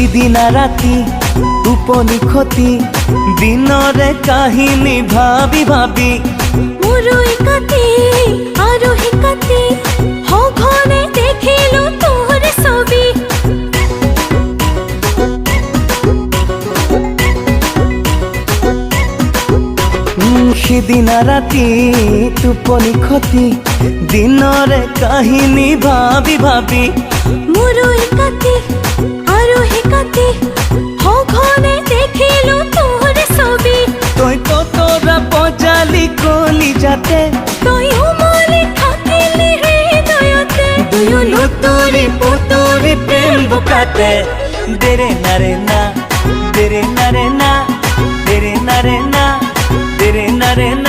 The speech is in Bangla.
দিনা রাতি টোপনি ক্ষতি দিনরে কাহিনী ভাবি ভাবি মুরুই কাতি আরোহী কাতি ঘরে দেখিলু তোর ছবি। দিনা রাতি টোপনি ক্ষতি দিনরে কাহিনী ভাবি ভাবি মুরুই কাতি আরোহী কাতি ঘরে দেখিলু তোর ছবি। তুই তো তোরা পজালি কলি যাতে তুই উমলি থাকিলি হৃদয়তে দুয়ো তোরে পুতুরে প্রেম বুকাতে দেরে না রে না দেরে না রে না দেরে না রে না দেরে না রে না